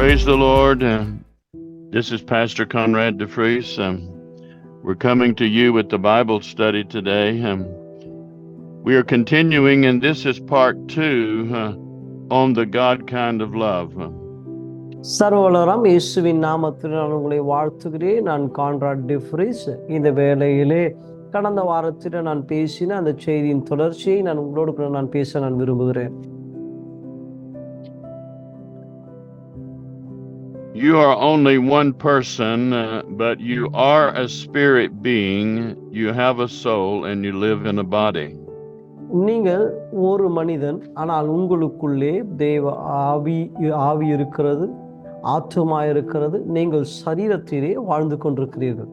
Praise the Lord. This is Pastor Conrad DeFries. We're coming to you with the Bible study today. We are continuing, and this is part 2 on the God kind of love. சர்வவல்லவராம் இயேசுவின் நாமத்தில் நான் உங்களை வாழ்த்துகிறேன். நான் கான்ராட் டிஃப்ரிஸ். இந்த வேளையிலே கடந்த வாரத்தில் நான் பேசின அந்த செய்தியின் தொடர்ச்சியை நான் பேச விரும்புகிறேன். You are only one person, but you are a spirit being. You have a soul and you live in a body. நீங்கள் ஒரு மனிதன், ஆனால் உங்களுக்குள்ளே தேவ ஆவி இருக்கிறது, ஆத்துமா இருக்கிறது. நீங்கள் சரீரத்திலே வாழ்ந்து கொண்டிருக்கிறீர்கள்.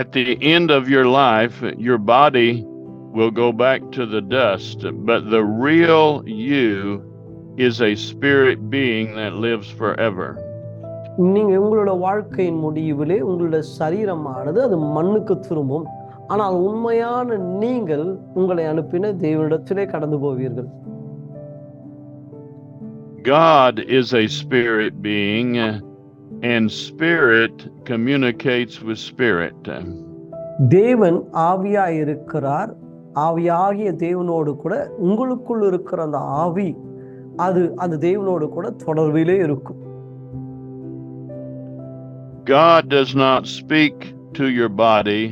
At the end of your life, your body will go back to the dust, but the real you is a spirit being that lives forever. நீங்க உங்களோட வாழ்க்கையின் முடிவிலே உங்களுடைய சரீரமானது அது மண்ணுக்கு திரும்பும், ஆனால் உண்மையான நீங்கள் உங்களை அனுப்பின தேவனிடத்திலே கடந்து போவீர்கள். God is a spirit being, and spirit communicates with spirit. தேவன் ஆவியாய் இருக்கிறார். ஆவியாகிய தேவனோடு கூட உங்களுக்குள் இருக்கிற அந்த ஆவி அது அந்த தேவனோடு கூட தொடர்பிலே இருக்கும். God does not speak to your body,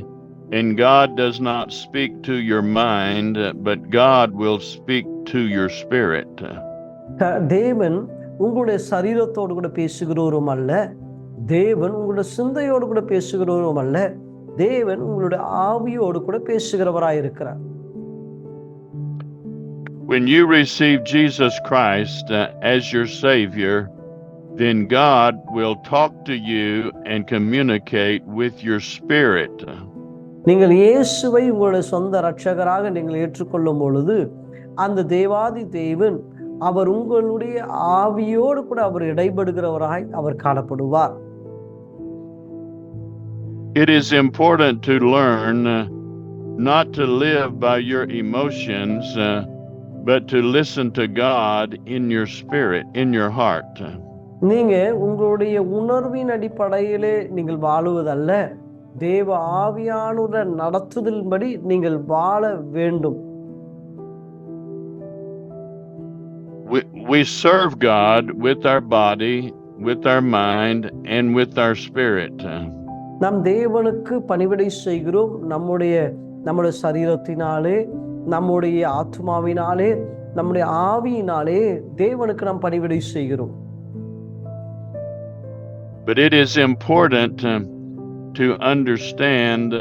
and God does not speak to your mind, but God will speak to your spirit. தேவன் உங்களுடைய சரீரத்தோடு கூட பேசுகிறவரும் அல்ல, தேவன் உங்களுடைய சிந்தையோடு கூட பேசுகிறவரும் அல்ல, தேவன் உங்களுடைய ஆவியோடு கூட பேசுகிறவராய் இருக்கிறார். When you receive Jesus Christ as your Savior, then God will talk to you and communicate with your spirit. நீங்கள் இயேசுவை உங்களுடைய சொந்த இரட்சகராக நீங்கள் ஏற்றுக்கொள்ளும் பொழுது அந்த தேவாதி தேவன் அவர் உங்களுடைய ஆவியோடு கூட அவர் இடைபடுகிறவராய் அவர் காணப்படுவார். It is important to learn not to live by your emotions, but to listen to God in your spirit, in your heart. நீங்க உங்களுடைய உணர்வின் அடிப்படையிலே நீங்கள் வாழுவதல்ல, தேவ ஆவியானுடைய நடத்துதலின்படி நீங்கள் வாழ வேண்டும். We serve God with our body, with our mind, and with our spirit. நாம் தேவனுக்கு பணிவிடை செய்கிறோம். நம்முடைய சரீரத்தினாலே, நம்முடைய ஆத்மாவினாலே, நம்முடைய ஆவியினாலே தேவனுக்கு நாம் பணிவிடை செய்கிறோம். But it is important to understand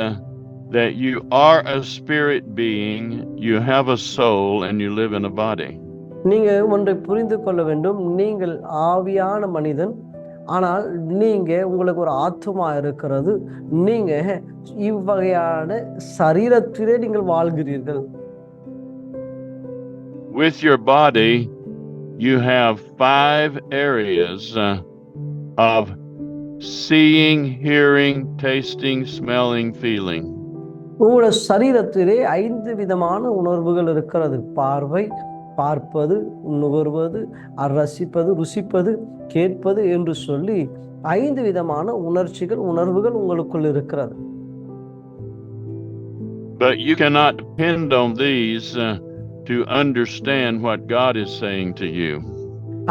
that you are a spirit being, you have a soul, and you live in a body. நீங்க ஒன்றை புரிந்து கொள்ள வேண்டும். நீங்கள் ஆவியான மனிதன், ஆனால் உங்களுக்கு ஒரு ஆத்மா இருக்கிறது. நீங்க இவ்வகையான சரீரத்திலே நீங்கள் வாழ்கிறீர்கள். With your body, you have 5 areas of seeing, hearing, tasting, smelling, feeling. உங்களுடைய சரீரத்திலே 5 விதமான உணர்வுகள் இருக்கிறது. பார்வை, பார்ப்பது, நுகர்வது, ரசிப்பது, ருசிப்பது, கேட்பது என்று சொல்லி 5 விதமான உணர்வுகள் உங்களுக்குள் இருக்கிறது. But you cannot depend on these to understand what God is saying to you.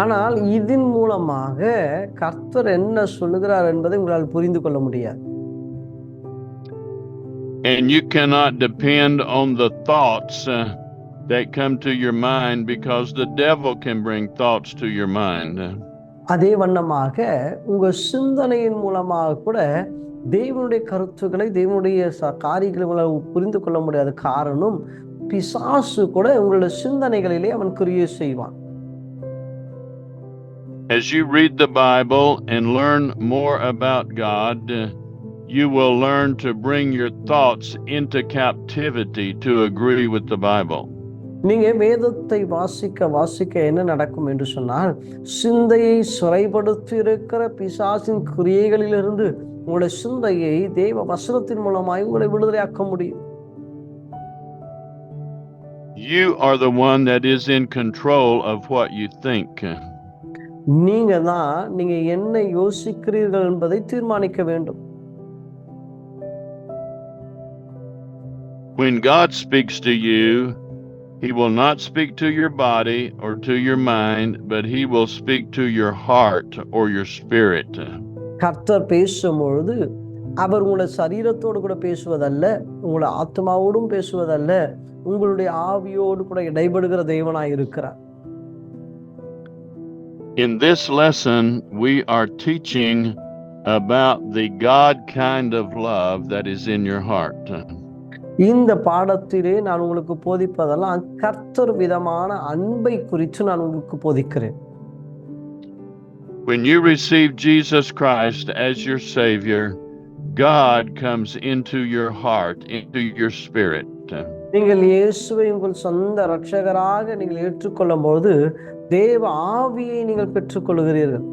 ஆனால் இதன் மூலமாக கர்த்தர் என்ன சொல்லுகிறார் என்பதை உங்களால் புரிந்து கொள்ள முடியாது. And you cannot depend on the thoughts that come to your mind, because the devil can bring thoughts to your mind. அதே வண்ணமாக உங்க சிந்தனையின் மூலமாக கூட தேவனுடைய கருத்துக்களை, தேவனுடைய காரியங்களை புரிந்து கொள்ள முடியாத காரணம் பிசாசு கூட உங்களுடைய சிந்தனைகளிலே அவன் கிரியை செய்வான். As you read the Bible and learn more about God, you will learn to bring your thoughts into captivity to agree with the Bible. நீங்க வேதத்தை வாசிக்க என்ன நடக்கும் என்று சொன்னால், சிந்தையை சிறைப்படுத்தி இருக்கிற பிசாசின் கிரியைகளிலிருந்து உங்களுடைய சிந்தையை தேவ வசனத்தின் மூலமாய் உங்களை விடுதலையாக்க முடியும். You are the one that is in control of what you think. நீங்க தான் நீங்க என்ன யோசிக்கிறீர்கள் என்பதை தீர்மானிக்க வேண்டும். When God speaks to you, He will not speak to your body or to your mind, but He will speak to your heart or your spirit. கர்த்தர் பேசும்பொழுது அவர் உங்களை சரீரத்தோடு கூட பேசுவதல்ல, உங்களை ஆத்மாவோடும் பேசுவதல்ல, உங்களுடைய ஆவியோடு கூட இடைபடுகிற தேவனாய் இருக்கிறார். In this lesson, we are teaching about the God kind of love that is in your heart. இந்த பாடத்திலே நான் உங்களுக்கு போதிப்பதெல்லாம் கர்த்தர் விதமான அன்பை குறித்து நான் உங்களுக்கு போதிக்கிறேன். When you receive Jesus Christ as your Savior, God comes into your heart, into your spirit. நீங்கள் இயேசுவை உங்கள் சொந்த இரட்சகராக நீங்கள் ஏற்றுக்கொள்ளும் போது தேவ ஆவியை நீங்கள் பெற்றுக்கொள்கிறீர்கள்.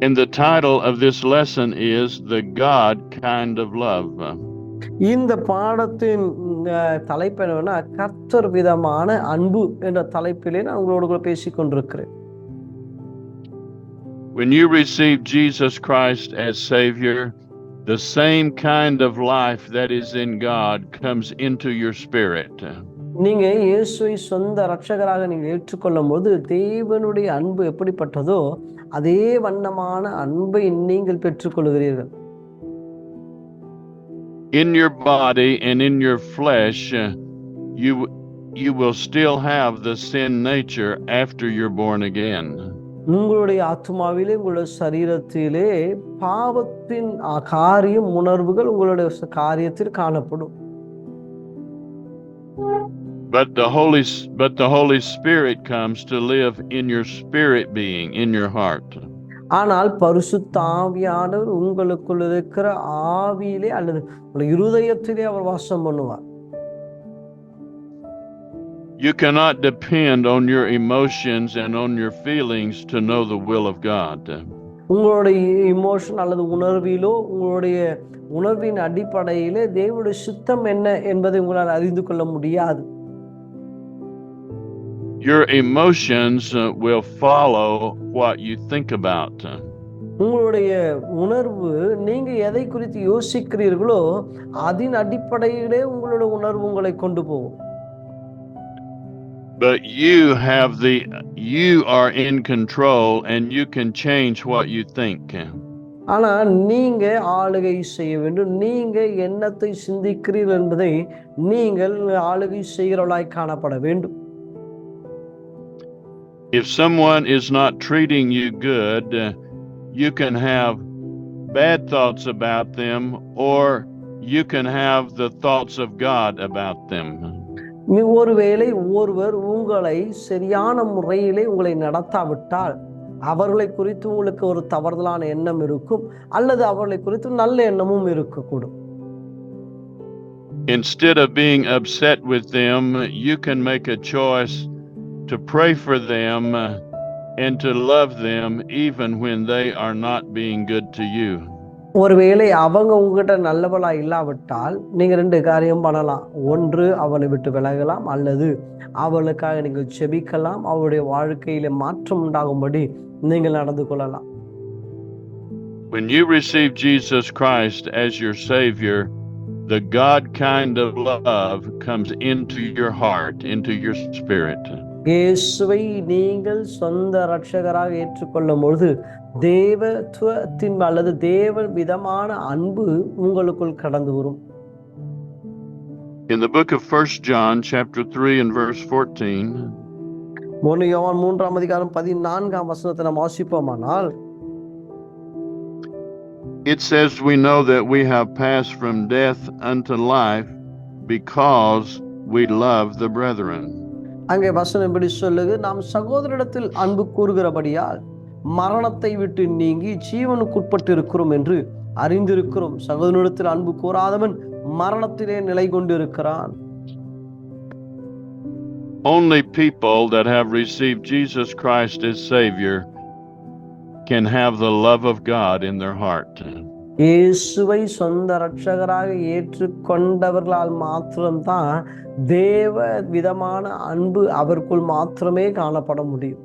And the title of this lesson is The God Kind of Love. இந்த பாடத்தின் தலைப்பு என்னன்னா கர்த்தர் விதமான அன்பு என்ற தலைப்பிலே நான் உங்களோடு கூட பேசிக் கொண்டிருக்கிறேன். When you receive Jesus Christ as Savior, the same kind of life that is in God comes into your spirit. நீங்க இயேசுவை சொந்த இரட்சகராக நீங்க ஏற்றுக்கொள்ளும் போது தேவனுடைய அன்பு எப்படிப்பட்டதோ அதே வண்ணமான அன்பை நீங்கள் பெற்றுக்கொள்கிறீர்கள். In your body and in your flesh, you will still have the sin nature after you're born again. உங்களுடைய ஆத்மாவிலே உங்களுடைய சரீரத்திலே பாவத்தின் காரியம் உணர்வுகள் உங்களுடைய காரியத்தில் காணப்படும். But the Holy Spirit comes to live in your spirit being, in your heart. ஆனால் பரிசுத்த ஆவியானவர் உங்களுக்குள் இருக்கிற ஆவியிலே அல்லது இருதயத்திலே அவர் வாசம் பண்ணுவார். You cannot depend on your emotions and on your feelings to know the will of God. உங்களுடைய இமோஷன் அல்லது உணர்விலோ உங்களுடைய உணர்வின் அடிப்படையிலே தேவனுடைய சித்தம் என்ன என்பதை உங்களால் அறிந்து கொள்ள முடியாது. Your emotions will follow what you think about. உங்களுடைய உணர்வு நீங்க எதை குறித்து யோசிக்கிறீர்களோ அதன் அடிப்படையிலே உங்களுடைய உணர்வு உங்களை கொண்டு போகும். But you are in control and you can change what you think. ஆனா நீங்க ஆளுகை செய்ய வேண்டும். நீங்க என்னத்தை சிந்திக்கிறீர்கள் என்பதை நீங்கள் ஆளுகை செய்கிறவர்களாய் காணப்பட வேண்டும். If someone is not treating you good, you can have bad thoughts about them, or you can have the thoughts of God about them. ஒருவேளை ஒருவர் உங்களை சரியான முறையிலே உங்களை நடத்தாவிட்டால் அவர்களை குறித்து உங்களுக்கு ஒரு தவறுதலான எண்ணம் இருக்கும், அல்லது அவர்களை குறித்து நல்ல எண்ணமும் இருக்கக்கூடும். Instead of being upset with them, you can make a choice to pray for them and to love them even when they are not being good to you. ஒருவேளை அவங்க உங்ககிட்ட நல்லவளா இல்லாவிட்டால் நீங்க ரெண்டு காரியம் பண்ணலாம். ஒன்று அவளை விட்டு விலகலாம், அல்லது அவளுக்காக நீங்கள் செபிக்கலாம். அவளுடைய வாழ்க்கையில மாற்றம் உண்டாகும்படி நீங்கள் நடந்து கொள்ளலாம். When you receive Jesus Christ as your Savior, the God kind of love comes into your heart, into your spirit. இயேசுவை நீங்கள் சொந்த இரட்சகராக ஏற்றுக்கொள்ளும் பொழுது தேவத்துவத்தின் அல்லது தேவ விதமான அன்பு உங்களுக்குள் கடந்து வரும். In the book of 1 John chapter 3 and verse 14, 1 யோவான் 3ஆம் அதிகாரம் 14ஆம் வசனத்தை நாம் வாசிப்போமானால், it says, we know that we have passed from death unto life because we love the brethren. அங்கே வசனம் எப்படி சொல்லுது? நாம் சகோதரிடத்தில் அன்பு கூறுகிறபடியால் மரணத்தை விட்டு நீங்கி ஜீவனுக்குட்பட்டு இருக்கிறோம் என்று அறிந்திருக்கிறோம். சகோதரனிடத்தில் அன்பு கூறாதவன் மரணத்திலே நிலை கொண்டிருக்கிறான். Only people that have received Jesus Christ as Savior can have the love of God in their heart. இயேசுவை சொந்த இரட்சகராக ஏற்றுக்கொண்டவர்களால் மாத்திரம்தான் தேவ விதமான அன்பு அவருக்குள் மாத்திரமே காணப்பட முடியும்.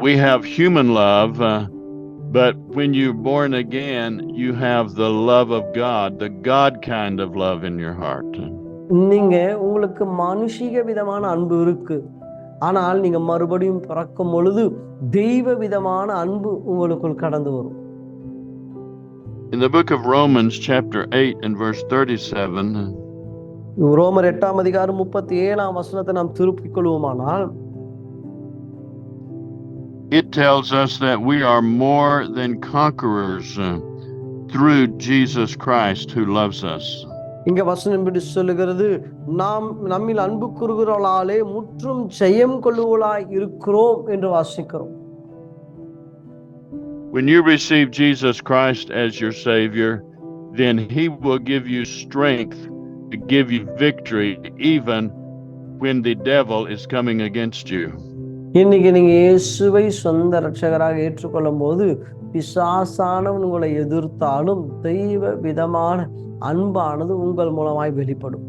We have human love, but when you're born again, you have the love of God, the God kind of love in your heart. நீங்க உங்களுக்கு மானுஷிக விதமான அன்பு இருக்கு, ஆனால் நீங்க மறுபடியும் பிறக்கும் பொழுது தெய்வ விதமான அன்பு உங்களுக்குள் கடந்து வரும். In the book of Romans chapter 8 and verse 37, ரோமர் 8ஆம் அதிகாரம் 37ஆம் வசனத்தை நாம் திருப்பிக் கொள்வோமானால், it tells us that we are more than conquerors through Jesus Christ who loves us. இங்க வசனம் இப்படி சொல்லுகிறது, நாம் நம்மில் அன்பு கூறுகிறவர்களாலே முற்றும் ஜெயம் கொள்ளுவளாய் இருக்கிறோம் என்று வாசிக்கிறோம். When you receive Jesus Christ as your Savior, then He will give you strength to give you victory even when the devil is coming against you. இன்னைக்கு நீங்க இயேசுவை சொந்த இரட்சகராக ஏற்றுக்கொள்ளும் போது பிசாசானவன் உங்களை எதிர்த்தாலும் தெய்வ விதமான அன்பானது உங்கள் மூலமாய் வெளிப்படும்.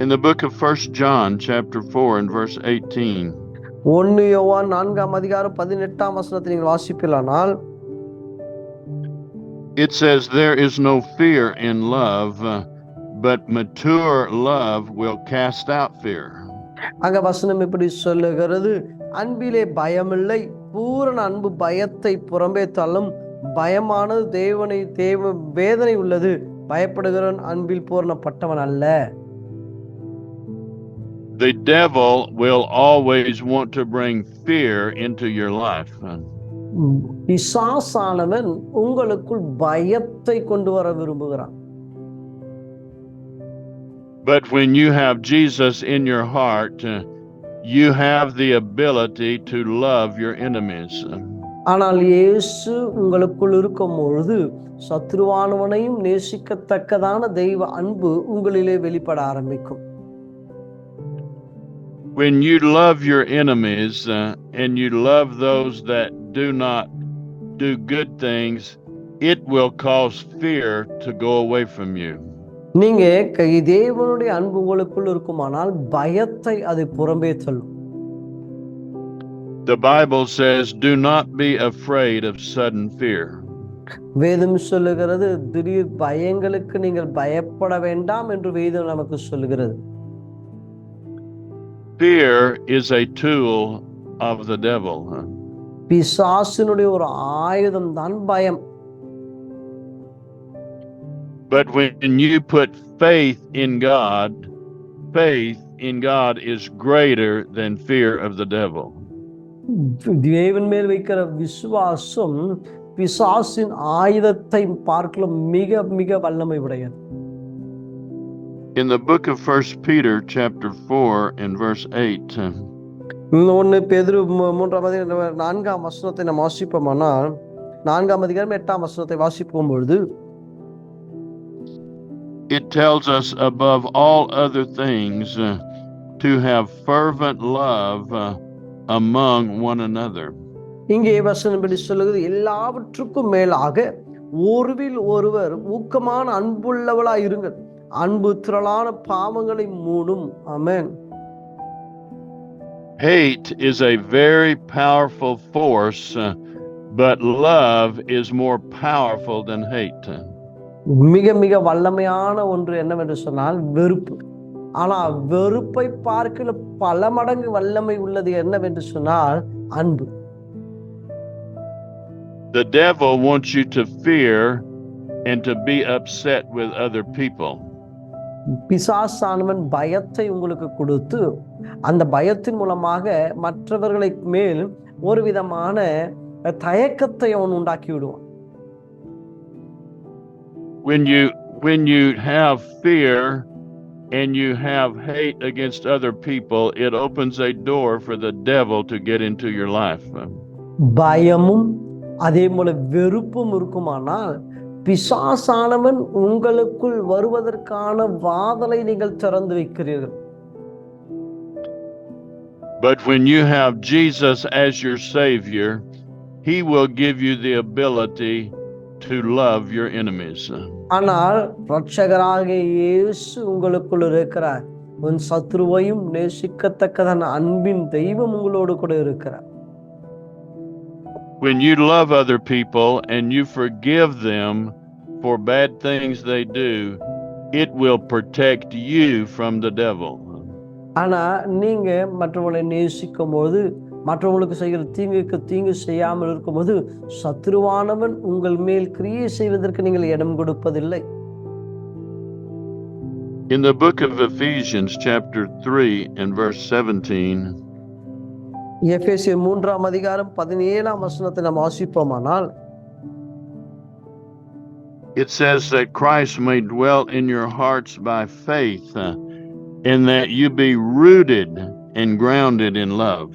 In the book of 1 John chapter 4 and verse 18, 1 யோவான் 4ஆம் அதிகாரம் 18ஆம் வசனத்தை நீங்கள் வாசிப்பீர்களானால், it says, "There is no fear in love, but mature love will cast out fear." அங்க வசனம் இப்படி சொல்லுகிறது, அன்பிலே பயமில்லை, பூரண அன்பு பயத்தை புறம்பே தள்ளும், பயமானது தேவ வேதனை உள்ளது, பயப்படுகிறவன் அன்பில் பூரணப்பட்டவன் அல்ல. The devil will always want to bring fear into your life. பிசாசானவன் உங்களுக்குள் பயத்தை கொண்டு வர விரும்புகிறான். But when you have Jesus in your heart, you have the ability to love your enemies. ஆனால் இயேசு உங்களுக்குள் இருக்கும் பொழுது சத்ருவானவனையும் நேசிக்கத்தக்கதான தெய்வ அன்பு உங்களிலே வெளிப்பட ஆரம்பிக்கும். When you love your enemies and you love those that do not do good things, it will cause fear to go away from you. நீங்க தேவனுடைய அன்பு உங்களுக்குள் இருக்குமானால் பயத்தை அது புறம்பே தள்ளும். The Bible says, "Do not be afraid of sudden fear." வேதம் சொல்லுகிறது, திடீர் பயங்களுக்கு நீங்கள் பயப்பட வேண்டாம் என்று வேதம் நமக்கு சொல்லுகிறது. Fear is a tool of the devil. பிசாசினுடைய ஒரு ஆயுதம் தான் பயம். But when you put faith in God is greater than fear of the devil. தேவன் மேல் வைக்கிற விசுவாசம் பிசாசின் ஆயுதத்தை பார்க்கலாம் மிக மிக வல்லமை உடையது. In the book of 1 Peter chapter 4 and verse 8, 1 பேதுரு 4ஆம் வசனத்தை நாம் வாசிப்போமானால், 4ஆம் அதிகாரம் 8ஆம் வசனத்தை வாசிக்கும் பொழுது, it tells us above all other things to have fervent love among one another. இங்கே வசனம் இப்படி சொல்லுகிறது, எல்லாவற்றுக்கும் மேலாக ஒருவில் ஒருவர் ஊக்கமான அன்புள்ளவளாய் இருங்கள், அன்பு திரளான பாவங்களை மூடும். ஆமென். Hate is a very powerful force, but love is more powerful than hate. மிக மிக வல்லமையான ஒன்று என்னவென்று சொன்னால் வெறுப்பு. ஆனால் வெறுப்பை பார்க்கல பல மடங்கு வல்லமை உள்ளது என்னவென்று சொன்னால் அன்பு. The devil wants you to fear and to be upset with other people. பிசாசானவன் பயத்தை உங்களுக்கு கொடுத்து அந்த பயத்தின் மூலமாக மற்றவர்களை மேல் ஒரு விதமான தயக்கத்தை அவன் உண்டாக்கி விடுவான். When you have fear and you have hate against other people, it opens a door for the devil to get into your life. பயமும் அதே போல வெறுப்பும் இருக்குமானால் பிசாசானவன் உங்களுக்குள் வருவதற்கான வாதலை நீங்கள் திறந்து வைக்கிறீர்கள். But when you have Jesus as your Savior, He will give you the ability to love your enemies. ஆனால் இரட்சகராகிய இயேசு உங்களுக்குள் இருக்கிறார். உன் சத்துருவையும் நேசிக்கத்தக்கதான அன்பின் தெய்வம் உங்களோடு கூட இருக்கிறார். When you love other people and you forgive them for bad things they do, it will protect you from the devil. ஆனா நீங்க மற்றவங்களை நேசிக்கும் போது, மற்றவங்களுக்கு செய்கிற தீங்குக்கு தீங்கு செய்யாமல் இருக்கும்போது, சத்துருவானவன் உங்கள் மேல் கிரியை செய்வதற்கு நீங்கள் இடம் கொடுப்பதில்லை. In the book of Ephesians chapter 3 and verse 17, எபேசியர் 3ஆம் அதிகாரம் 17ஆம் வசனத்தை நாம் வாசிப்போமானால், it says that Christ may dwell in your hearts by faith, and that you be rooted and grounded in love.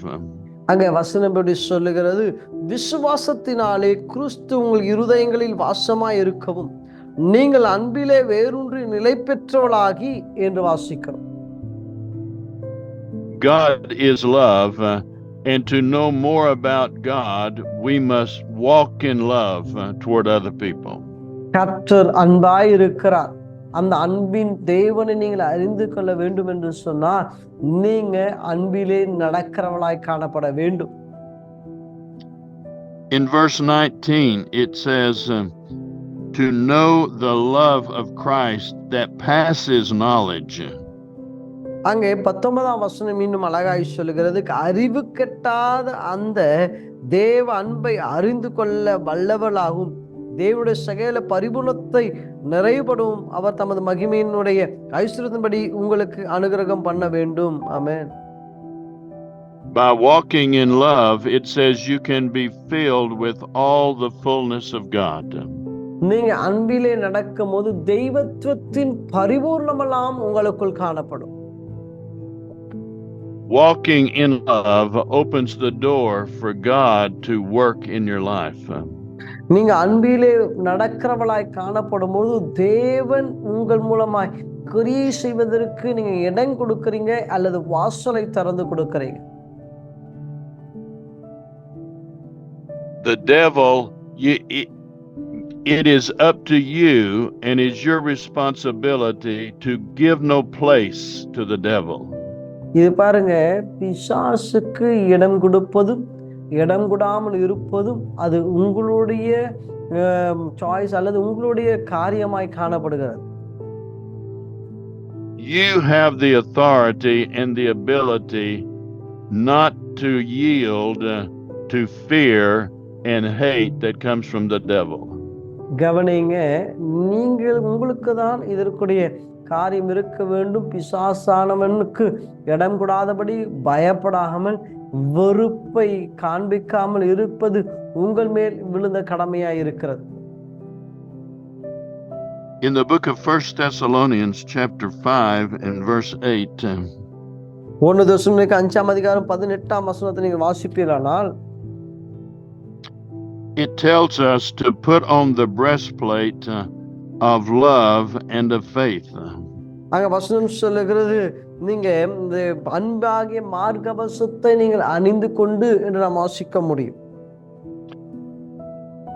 அங்கே வசனம் எப்படி சொல்லுகிறது? விசுவாசத்தினாலே கிறிஸ்து உங்கள் இருதயங்களில் வாசமாய் இருக்கவும் நீங்கள் அன்பிலே வேரூன்றி நிலை பெற்றவளாகி என்று வாசிக்கிறோம். God is love, and to know more about God, we must walk in love toward other people. கர்த்தர் அன்பாய் இருக்கிறார். அந்த அன்பின் தேவனை நீங்கள் அறிந்து கொள்ள வேண்டும் என்று சொன்னால் நீங்க அன்பிலே நடக்கிறவளாய் காணப்பட வேண்டும். In verse 19 it says, to know the love of Christ that passes knowledge. அங்கே 19ஆம் வசனம் இன்னும் அழகாய் சொல்லுகிறது, அறிவு கெட்டாத அந்த தேவ அன்பை அறிந்து கொள்ள வல்லவளாகும் தேவனுடைய சகல பரிபூரணத்தை நிறைவுபடும் அவர் தமது மகிமையினுடைய ஐஸ்வரியத்தின்படி உங்களுக்கு அனுகிரகம் பண்ண வேண்டும். ஆமென். By walking in love, it says you can be filled with all the fullness of God. நீங்க அன்பிலே நடக்கும்போது தெய்வத்துவத்தின் பரிபூர்ணமெல்லாம் உங்களுக்குள் காணப்படும். Walking in love opens the door for God to work in your life. நீங்க அன்பிலே நடக்கிறவளாய் காணப்படும் போது தேவன் உங்கள் மூலமாய் கிரியை செய்வதற்கு நீங்க இடம் கொடுக்கறீங்க அல்லது வாசலை திறந்து கொடுக்கறீங்க. The devil, it is up to you and is your responsibility to give no place to the devil. இது பாருங்க, பிசாசுக்கு இடம் கொடுப்பதும் இடம் கொடாமல் இருப்பதும் அது உங்களுடைய சாய்ஸ் அல்லது உங்களுடைய காரியமாய் காணப்படுகிறது. You have the authority and the ability not to yield to fear and hate that comes from the devil. கவனிங்க, நீங்கள் உங்களுக்கு தான் இதற்குடைய காரியம் இருக்க வேண்டும். பிசாசானவனுக்கு இடம் கொடாதபடி பயப்படாமல் வெறுப்பை காண்பிக்காமல் இருப்பது உங்கள் மேல் விழுந்த கடமையாய் இருக்கிறது. In the book of 1 Thessalonians chapter 5 and verse 8, 1 தெசலோனிக்கேயர் 5ஆம் அதிகாரம் 18ஆம் வசனத்தை நீங்கள் வாசிப்பீர்களானால், it tells us to put on the breastplate of love and of faith. அங்க வசனம் சொல்லுகிறது, நீங்க இந்த அன்பாகிய மார்க்கவசத்தை நீங்கள் அணிந்து கொண்டு என்று நாம் வாசிக்க முடியும்.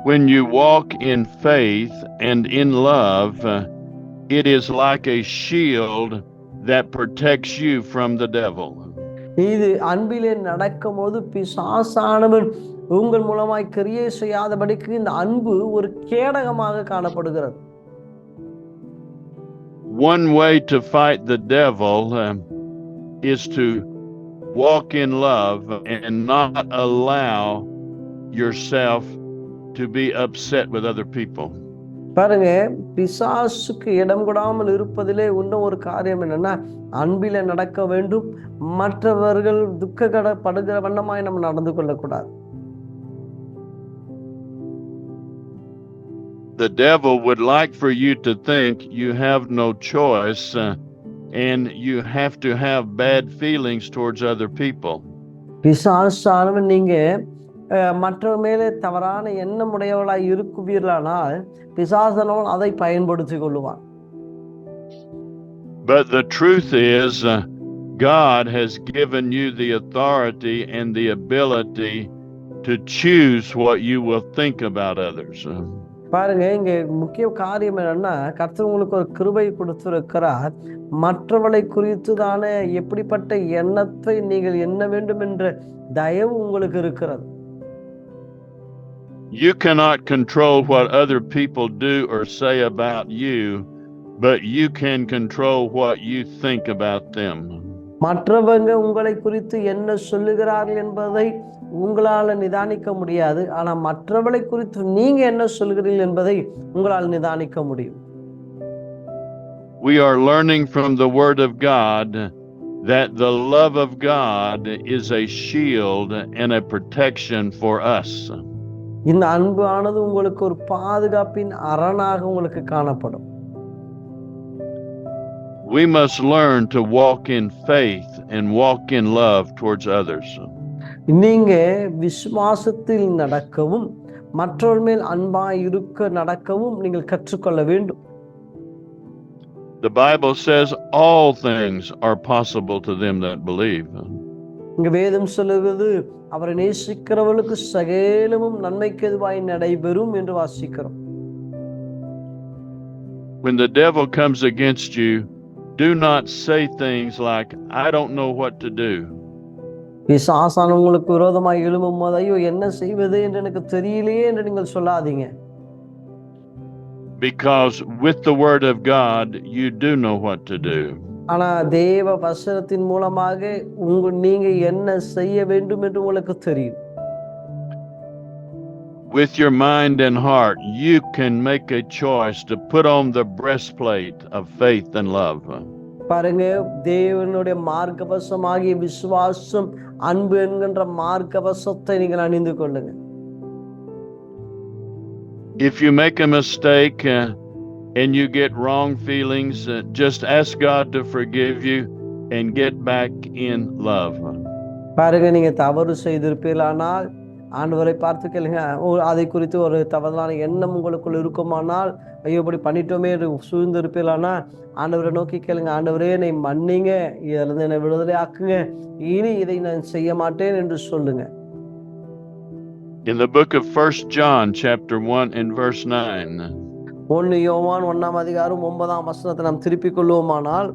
When you walk in faith and in love, it is like a shield that protects you from the devil. இது அன்பிலே நடக்கும்போது பிசாசானவன் உங்கள் மூலமாய் கிரியை செய்யாதபடிக்கு இந்த அன்பு ஒரு கேடகமாக காணப்படுகிறது. One way to fight the devil is to walk in love and not allow yourself to be upset with other people. பாருங்க, பிசாசுக்கு இடம் கொடாமல் இருப்பதிலே இன்னும் ஒரு காரியம் என்னன்னா, அன்பிலே நடக்க வேண்டும். மற்றவர்கள் துக்கப்படுகிற வண்ணமாய் நம்ம நடந்து கொள்ளக்கூடாது. The devil would like for you to think you have no choice and you have to have bad feelings towards other people. பிசாசானவன் நீங்க மற்றவர் மேலே தவறான எண்ணம் உடையவளாய் இருக்குவீர்களானால் பிசாசானவன் அதை பயன்படுத்திக் கொள்ளுவான். But the truth is God has given you the authority and the ability to choose what you will think about others. பாருங்க, இங்க முக்கிய காரியம் என்னன்னா, கர்த்தர் உங்களுக்கு ஒரு கிருபை கொடுத்திருக்கிறார். மற்றவளை குறித்துதான எப்படிப்பட்ட எண்ணத்தை நீங்கள் எண்ண வேண்டும் என்ற தயவு உங்களுக்கு இருக்கிறது. You cannot control what other people do or say about you, but you can control what you think about them. மற்றவங்க உங்களை குறித்து என்ன சொல்லுகிறார்கள் என்பதை உங்களால நிதானிக்க முடியாது. ஆனா மற்றவளை குறித்து நீங்க என்ன சொல்கிறீர்கள் என்பதை உங்களால் நிதானிக்க முடியும். We are learning from the Word of God that the love of God is a shield and a protection for us. இந்த அன்பு ஆனது உங்களுக்கு ஒரு பாதுகாப்பின் அரணாக உங்களுக்கு காணப்படும். We must learn to walk in faith and walk in love towards others. நீங்க விசுவாசத்தில் நடக்கவும் மற்றவர் மேல் அன்பாய் இருக்க நடக்கவும் நீங்கள் கற்றுக்கொள்ள வேண்டும். The Bible says all things are possible to them that believe. இங்க வேதம் சொல்லுகிறது, அவரை நேசிக்கிறவர்களுக்கு சகலமும் நன்மைக்கு எதுவாய் நடைபெறும் என்று வாசிக்கிறோம். When the devil comes against you, do not say things like, I don't know what to do. பிசாசான உங்களுக்கு விரோதமாய் எழும்பும் போது, ஐயோ என்ன செய்வது என்று எனக்கு தெரியலையே என்று நீங்கள் சொல்லாதீங்க. Because with the word of God, you do know what to do. ஆனா தேவ வசனத்தின் மூலமாக நீங்க என்ன செய்ய வேண்டும் என்று உங்களுக்கு தெரியும். With your mind and heart, you can make a choice to put on the breastplate of faith and love. பாருங்க, தேவனுடைய மார்க்கவசமாகிய விசுவாசம் அன்பு என்கின்ற மார்க்கவசத்தை நீங்கள் அணிந்து கொள்ளுங்க. If you make a mistake and you get wrong feelings, just ask God to forgive you and get back in love. பாருங்க, நீங்க தவறு செய்திருப்பீர்களானால் ஆண்டவரை பார்த்து கேளுங்க. அதை குறித்து ஒரு தவறான எண்ணம் உங்களுக்குள் இருக்குமானால், ஐயோ இப்படி பண்ணிட்டோமே என்று சூழ்ந்திருப்பீர்களானா ஆண்டவரை நோக்கி கேளுங்க. ஆண்டவரே என்னை மன்னிங்க, இதிலிருந்து என்னை விடுதலை ஆக்குங்க, இனி இதை நான் செய்ய மாட்டேன் என்று சொல்லுங்க. In the book of 1 John chapter 1 and verse 9. 1 யோவான் 1ஆம் அதிகாரம் 9ஆம் வசனத்தை நாம் திருப்பிக் கொள்வோமானால்,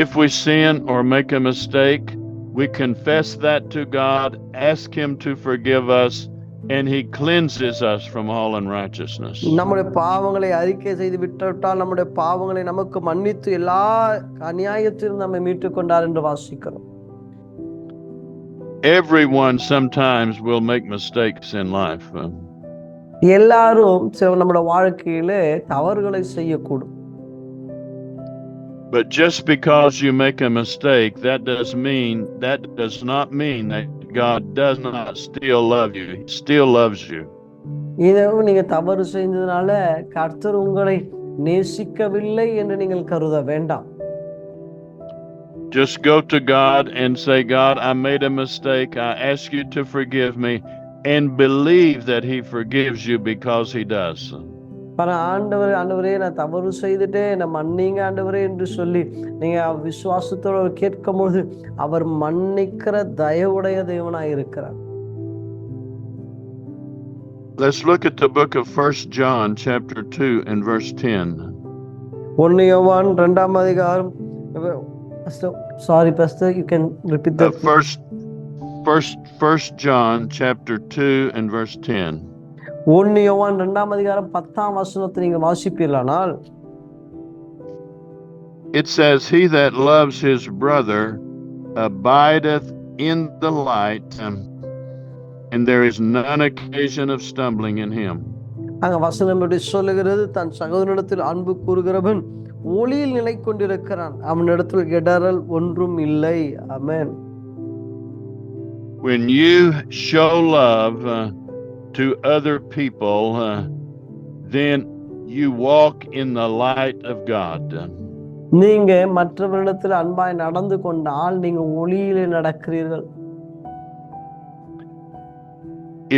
if we sin or make a mistake, we confess that to God, ask him to forgive us, and he cleanses us from all unrighteousness. நம்முடைய பாவங்களை அறிக்கை செய்து விட்டால் நம்முடைய பாவங்களை நமக்கு மன்னித்து எல்லா அநியாயத்திலிருந்து நம்மை மீட்டுக் கொண்டார் என்று வாசிக்கிறோம். Everyone sometimes will make mistakes in life. எல்லாரும் நம்முடைய வாழ்க்கையிலே தவறுகளை செய்யக்கூடும். But just because you make a mistake, that does not mean that God does not still love you. He still loves you. இதோ நீங்க தவறு செய்ததனால கர்த்தர் உங்களை நேசிக்கவில்லை என்று நீங்கள் கருத வேண்டாம். Just go to God and say, God, I made a mistake. I ask you to forgive me, and believe that he forgives you because he does. ஆண்டவரே நான் தவறு செய்துட்டேன், நான் மன்னிங்க ஆண்டவரே என்று சொல்லி நீங்க விசுவாசத்தோடு கேட்கும் போது அவர் மன்னிக்கிற தயவுடைய தேவனாய் இருக்கிறார். Let's look at the book of 1 John chapter 2 and verse 10. 1 யோவான் 2ஆம் அதிகாரம். Sorry pastor, you can repeat that. First John chapter 2 and verse 10. 1 யோவான் 2ஆம் அதிகாரம் 10ஆம் வசனத்தை நீங்க வாசிப்பீர்களானால், it says, he that loves his brother abideth in the light, and there is none occasion of stumbling in him. அங்க வசனம் எப்படி சொல்லுகிறது, தன் சகோதரனிடத்தில் அன்பு கூறுகிறவன் ஒளியில் நிலை கொண்டிருக்கிறான், அவனிடத்தில் இடறல் ஒன்றும் இல்லை. ஆமென். When you show love to other people, then you walk in the light of God. நீங்க மற்றவரிடத்தில் அன்பாய் நடந்து கொண்டால் நீங்க ஒளியிலே நடக்கிறீர்கள்.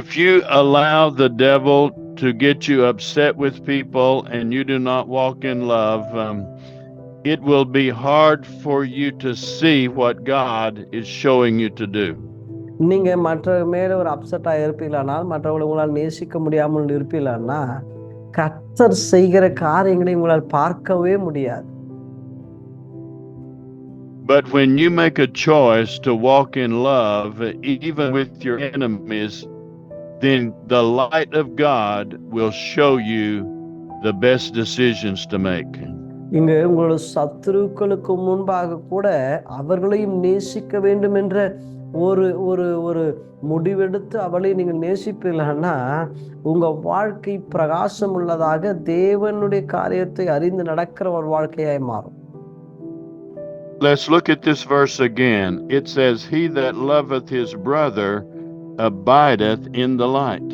If you allow the devil to get you upset with people and you do not walk in love, it will be hard for you to see what God is showing you to do. நீங்க மற்ற மேல ஒரு அப்செட்டா இருப்பீங்களானால், மற்றவங்களை உங்களால் நேசிக்க முடியாமல் இருப்பீங்களான்னா, கர்த்தர் செய்கிற காரியங்களை உங்களால் பார்க்கவே முடியாது. But when you make a choice to walk in love, even with your enemies, then the light of God will show you the best decisions to make. இங்க உங்களோட சத்துருக்களுக்கு முன்பாக கூட அவர்களையும் நேசிக்க வேண்டும் என்ற ஒரு ஒரு ஒரு முடிவெடுத்து அவளை நீங்கள் நேசிப்பீர்கள்னா உங்க வாழ்க்கை பிரகாசம் உள்ளதாக தேவனுடைய காரியத்தை அறிந்து நடக்கிற ஒரு வாழ்க்கையாய் மாறும். Let's look at this verse again. It says, "He that loveth his brother abideth in the light."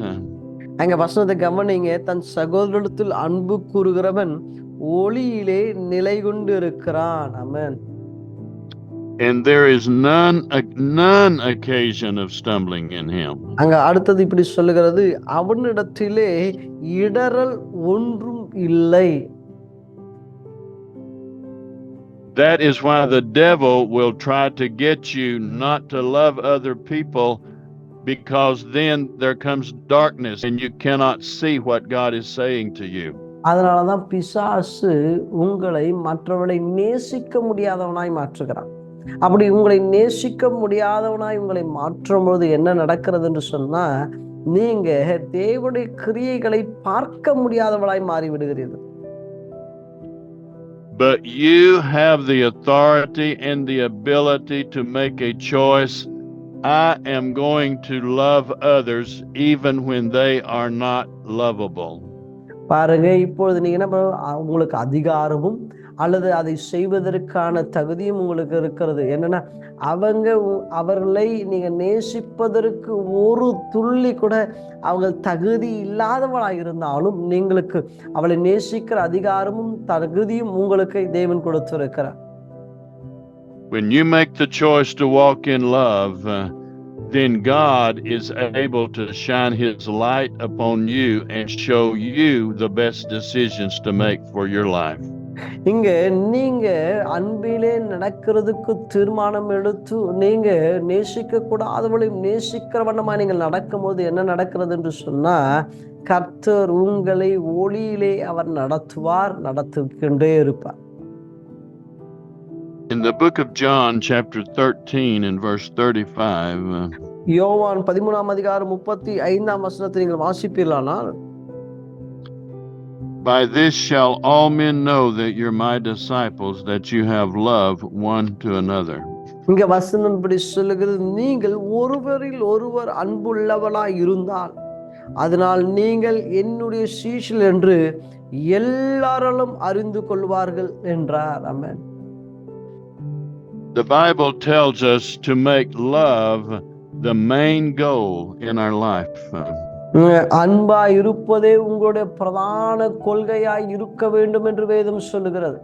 அங்க வசனத்தை கவனிங்க. தன் சகோதரத்தில் அன்பு கூறுகிறவன் ஒளியிலே நிலை கொண்டு இருக்கிறான். ஆமென். And there is none occasion of stumbling in him. அங்க அடுத்தது இப்படி சொல்லுகிறது, அவனிடத்திலே இடறல் ஒன்றும் இல்லை. That is why the devil will try to get you not to love other people, because then there comes darkness and you cannot see what God is saying to you. அதனாலதான் பிசாசு உங்களை மற்றவர்களை நேசிக்க முடியாதவனாய் மாற்றுகிறான். அப்படி உங்களை நேசிக்க முடியாதவனாய் உங்களை மாற்றும் பொழுது என்ன நடக்கிறது என்று சொன்னா, நீங்க தேவனுடைய கிரியைகளை பார்க்க முடியாதவனாய் மாறி விடுகிறீர்கள். But you have the authority and the ability to make a choice. I am going to love others even when they are not lovable. பாருங்க, இப்பொழுது நீங்க என்ன உங்களுக்கு அதிகாரமும் அல்லது அதை செய்வதற்கான தகுதியும் உங்களுக்கு இருக்கிறது. என்னன்னா அவர்களை நீங்க நேசிப்பதற்கு ஒரு துள்ளி கூட அவங்க தகுதி இல்லாதவளாக இருந்தாலும் நீங்களுக்கு அவளை நேசிக்கிற அதிகாரமும் தகுதியும் உங்களுக்கு தேவன் கொடுத்திருக்கிறார். When you make the choice to walk in love, then God is able to shine his light upon you and show you the best decisions to make for your life. இங்க நீங்க அன்பிலே நடக்கிறதுக்கு தீர்மானம் எடுத்து நீங்க நேசிக்க கூடாதவளையும் நேசிக்கிற வண்ணமா நீங்கள் நடக்கும்போது என்ன நடக்கிறது என்று சொன்னா, கர்த்தர் உங்களை ஒளியிலே அவர் நடத்திக்கொண்டே இருப்பார். In the book of John, chapter 13 and verse 35, யோவான் 13ஆம் அதிகாரம் 35ஆம் வசனத்தை நீங்கள் வாசிப்பீர்களானால், "By this shall all men know that you're my disciples, that you have love one to another." இங்க வசனம் இப்படி சொல்லுகிறது, நீங்கள் ஒருவரில் ஒருவர் அன்புள்ளவளாய் இருந்தால் அதனால் நீங்கள் என்னுடைய சீஷர்கள் என்று எல்லாராலும் அறிந்து கொள்வார்கள் என்றார். ஆமென். The Bible tells us to make love the main goal in our life. அன்பா இருப்பதே உங்களுடைய பிரதான கொள்கையாய் இருக்க வேண்டும் என்று வேதம் சொல்லுகிறது.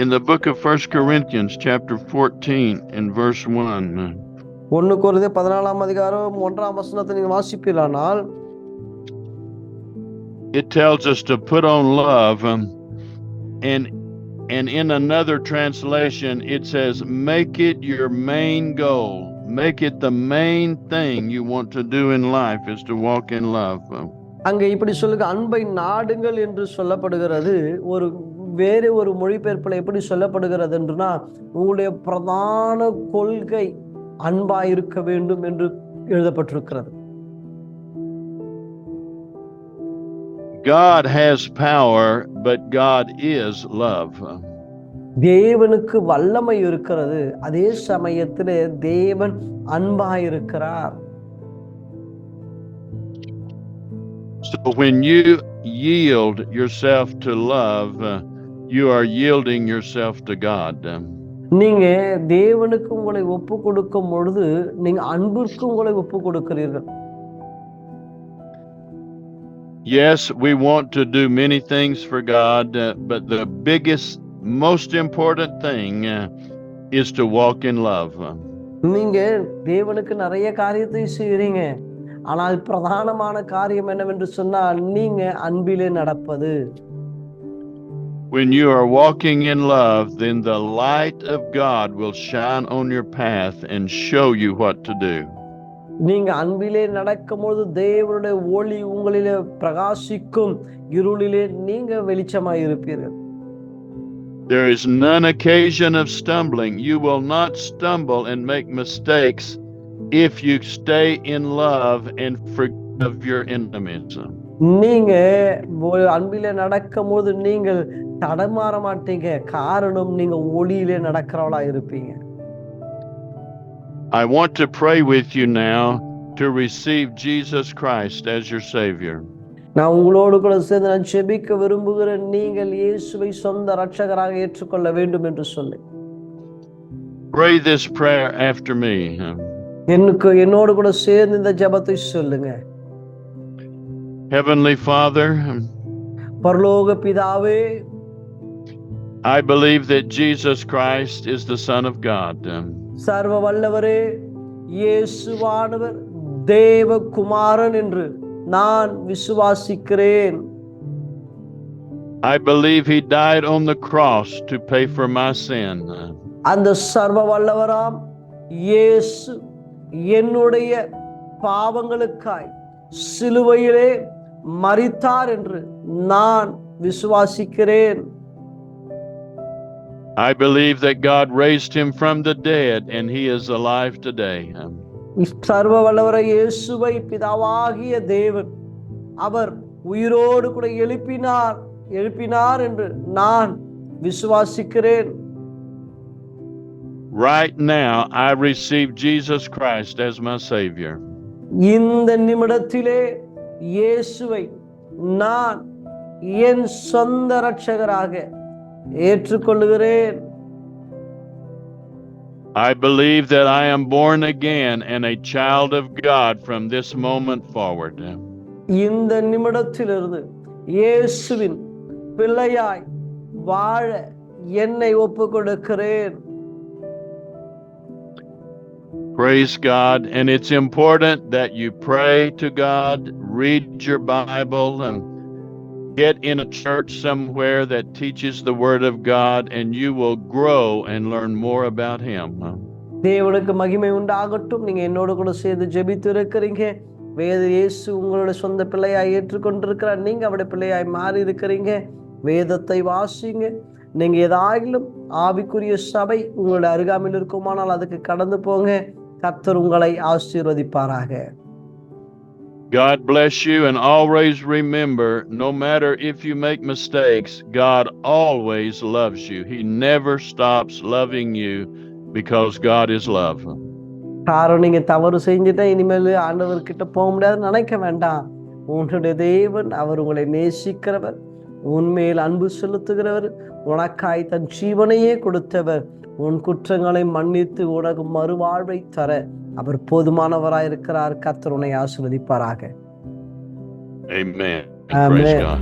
In the book of 1 Corinthians chapter 14 and verse 1, 1 கொரிந்தியர் 14ஆம் அதிகாரம் 1ஆம் வசனத்தை நீங்க வாசிப்பீர்களானால், it tells us to put on love, and in another translation it says make it your main goal. Make it the main thing you want to do in life is to walk in love. அங்க இப்படி சொல்லுங்க, அன்பை நாடுங்கள் என்று சொல்லப்படுகிறது. வேறு ஒரு மொழிபெயர்ப்புல எப்படி சொல்லப்படுகிறது என்றுனா, உங்களுடைய பிரதான கொள்கை அன்பா இருக்க வேண்டும் என்று எழுதப்பட்டிருக்கிறது. God has power, but God is love. தேவனுக்கு வல்லமை இருக்கிறது, அதே சமயத்திலே தேவன் அன்பா இருக்கிறார். So when you yield yourself to love, you are yielding yourself to God. நீங்க தேவனுக்கு உங்களை ஒப்பு கொடுக்கும் பொழுது நீங்க அன்பிற்கு உங்களை ஒப்பு கொடுக்கிறீர்கள். Yes, we want to do many things for God, but the biggest, most important thing is to walk in love. நீங்க தேவனுக்கு நிறைய காரியத்தை செய்றீங்க, ஆனால் பிரதானமான காரியம் என்னவென்று சொன்னால் நீங்க அன்பிலே நடப்பது. When you are walking in love, then the light of God will shine on your path and show you what to do. நீங்க அன்பிலே நடக்கும்போது தேவனுடைய ஒளி உங்களிலே பிரகாசிக்கும், இருளிலே நீங்க வெளிச்சமாய் இருப்பீர்கள். There is none occasion of stumbling. You will not stumble and make mistakes if you stay in love and forgive your enemies. நீங்க அன்பிலே நடக்கும்போது நீங்கள் தடமாற மாட்டீங்க, காரணம் நீங்க ஒளியிலே நடக்கிறவளா இருப்பீங்க. I want to pray with you now to receive Jesus Christ as your Savior. நான் உங்களோடு கூட சேர்ந்து நான் ஜெபிக்க விரும்புகிறேன். நீங்கள் இயேசுவை சொந்த இரட்சகராக ஏற்றுக்கொள்ள வேண்டும் என்று சொல்லி Pray this prayer after me. என்னோடு கூட சேர்ந்து இந்த ஜெபத்தை சொல்லுங்க. Heavenly Father, பரலோக பிதாவே, I believe that Jesus Christ is the Son of God. சர்வ வல்லவரே, இயேசுவானவர் தேவகுமாரன் என்று நான் விசுவாசிக்கிறேன். I believe he died on the cross to pay for my sin. அந்த சர்வ வல்லவராம் இயேசு என்னுடைய பாவங்களுக்காய் சிலுவையிலே மரித்தார் என்று நான் விசுவாசிக்கிறேன். I believe that God raised him from the dead and he is alive today. சர்வ வல்லவரை இயேசுவை பிதாவாகிய தேவன் அவர் உயிரோடு கூட எழுப்பினார் என்று நான் விசுவாசிக்கிறேன். Right now I receive Jesus Christ as my Savior. இந்த நிமிடத்திலே இயேசுவை நான் என் சொந்த இரட்சகராக ஏற்றுக்கொள்கிறேன். I believe that I am born again and a child of God from this moment forward. இந்த நிமிடத்திலிருந்து இயேசுவின் பிள்ளையாய் வாழ என்னை ஒப்புக்கொடுக்கிறேன். Praise God. And it's important that you pray to God, read your Bible, and get in a church somewhere that teaches the Word of God, and you will grow and learn more about Him. தேவனுக்கு மகிமை உண்டாகட்டும். நீங்க என்னோடு கூட சேர்ந்து ஜெபித்து இருக்கிறீங்க. இயேசு உங்களுடைய சொந்த பிள்ளையாய் ஏற்றுக்கொண்டிருக்கிறார். நீங்க அவருடைய பிள்ளையாய் மாறி இருக்கிறீங்க. வேதத்தை வாசிங்க. நீங்க ஏதாயிலும் ஆவிக்குரிய சபை உங்களுடைய அருகாமையில் இருக்குமானால் அதுக்கு கடந்து போங்க. கர்த்தர் உங்களை ஆசீர்வதிப்பாராக. God bless you, and always remember, no matter if you make mistakes, God always loves you. He never stops loving you because God is love. காரணம் நீங்க தவறு செஞ்சுட்டா இனிமேல் ஆண்டவர் கிட்ட போக முடியாதுன்னு நினைக்க வேண்டாம். உன்னுடைய தேவன் அவர் உங்களை நேசிக்கிறவர், உன்மேல் அன்பு செலுத்துகிறவர், உனக்காய் தன் ஜீவனையே கொடுத்தவர், உன் குற்றங்களை மன்னித்து உனக்கு மறுவாழ்வை தர அவர் போதுமானவராயிருக்கிறார். கர்த்தர் உன்னை ஆசீர்வதிப்பாராக. Amen. Amen. Praise God.